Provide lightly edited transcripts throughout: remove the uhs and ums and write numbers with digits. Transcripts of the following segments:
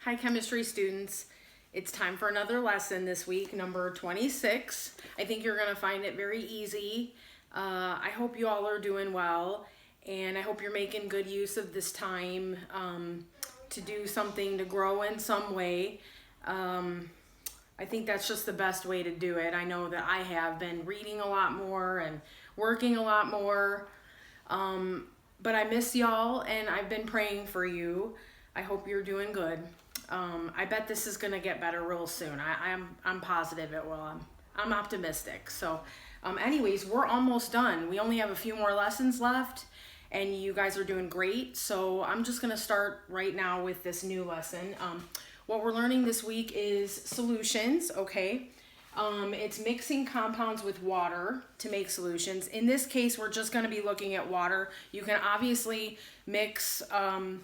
Hi, chemistry students. It's time for another lesson this week, number 26. I think you're going to find it very easy. I hope you all are doing well, and I hope you're making good use of this time to do something to grow in some way. I think that's just the best way to do it. I know that I have been reading a lot more and working a lot more, but I miss y'all, and I've been praying for you. I hope you're doing good. I bet this is gonna get better real soon. I'm positive it will. I'm optimistic. So, anyways, we're almost done. We only have a few more lessons left, and you guys are doing great. So I'm just gonna start right now with this new lesson. What we're learning this week is solutions. Okay. It's mixing compounds with water to make solutions. In this case, we're just going to be looking at water. You can obviously mix a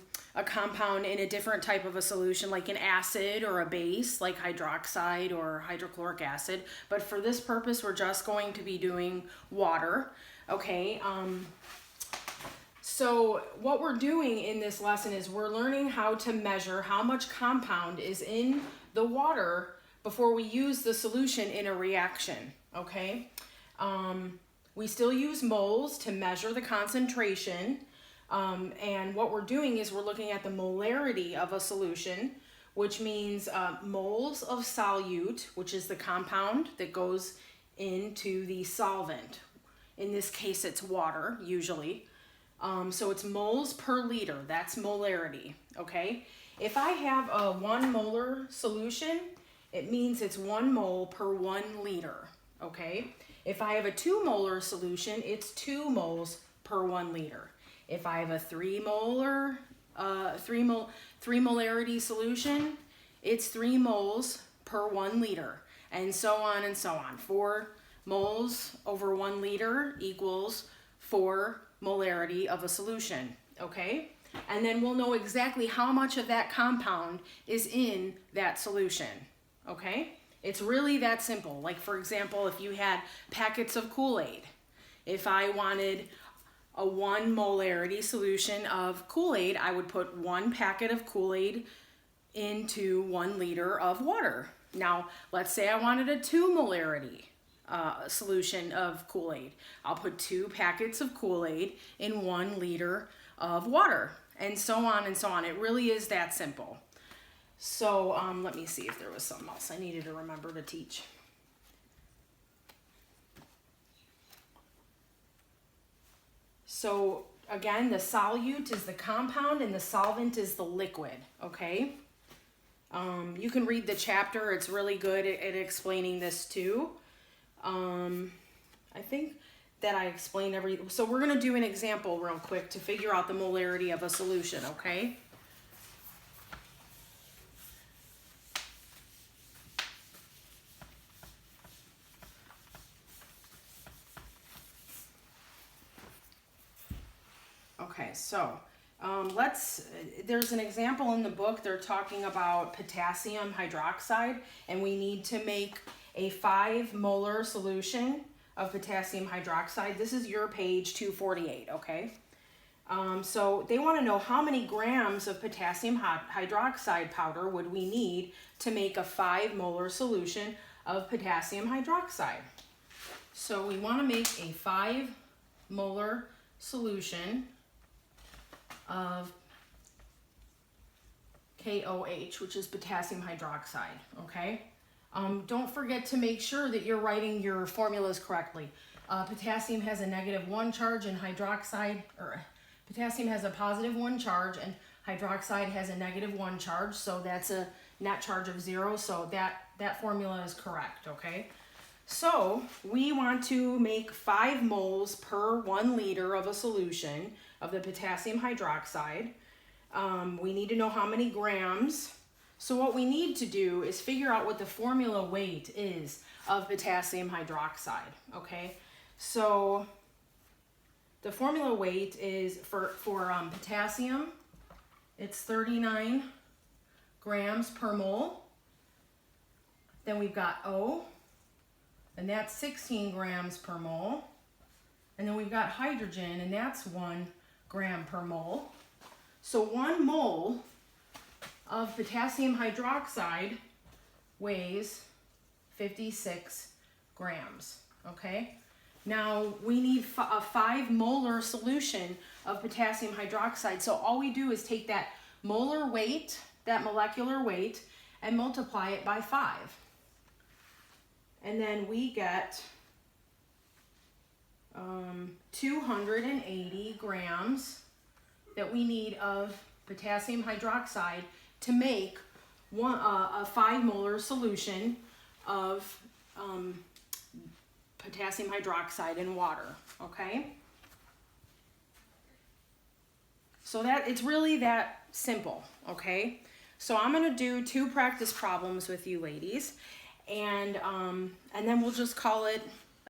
compound in a different type of a solution, like an acid or a base, like hydroxide or hydrochloric acid. But for this purpose, we're just going to be doing water. Okay. So what we're doing in this lesson is we're learning how to measure how much compound is in the water before we use the solution in a reaction, okay? We still use moles to measure the concentration, and what we're doing is we're looking at the molarity of a solution, which means moles of solute, which is the compound that goes into the solvent. In this case, it's water, usually. So it's moles per liter, that's molarity, okay? If I have a 1 molar solution, it means it's 1 mole per 1 liter, okay? If I have a 2 molar solution, it's 2 moles per 1 liter. If I have a 3 molarity solution, it's 3 moles per 1 liter, and so on and so on. 4 moles over 1 liter equals 4 molarity of a solution, okay? And then we'll know exactly how much of that compound is in that solution. Okay, it's really that simple. Like, for example, if you had packets of Kool-Aid, if I wanted a 1 molarity solution of Kool-Aid, I would put 1 packet of Kool-Aid into 1 liter of water. Now, let's say I wanted a 2 molarity solution of Kool-Aid. I'll put 2 packets of Kool-Aid in 1 liter of water, and so on and so on. It really is that simple. So let me see if there was something else I needed to remember to teach. So again, the solute is the compound and the solvent is the liquid, okay? You can read the chapter. It's really good at explaining this too. I think that I explained so we're going to do an example real quick to figure out the molarity of a solution, okay? Okay, so there's an example in the book. They're talking about potassium hydroxide, and we need to make a 5 molar solution of potassium hydroxide. This is your page 248, okay? So they want to know how many grams of potassium hydroxide powder would we need to make a 5 molar solution of potassium hydroxide. So we want to make a 5 molar solution of KOH, which is potassium hydroxide, okay? Don't forget to make sure that you're writing your formulas correctly. Potassium has a -1 charge and potassium has a +1 charge and hydroxide has a -1 charge, so that's a net charge of 0, so that formula is correct, okay? So we want to make 5 moles per 1 liter of a solution of the potassium hydroxide. We need to know how many grams. So what we need to do is figure out what the formula weight is of potassium hydroxide, okay? So the formula weight is for potassium, it's 39 grams per mole. Then we've got O, and that's 16 grams per mole. And then we've got hydrogen, and that's 1 gram per mole. So 1 mole of potassium hydroxide weighs 56 grams, okay? Now we need a 5 molar solution of potassium hydroxide. So all we do is take that molar weight, that molecular weight, and multiply it by 5. And then we get 280 grams that we need of potassium hydroxide to make a 5 molar solution of potassium hydroxide in water, okay? So that it's really that simple, okay? So I'm gonna do 2 practice problems with you ladies, and then we'll just call it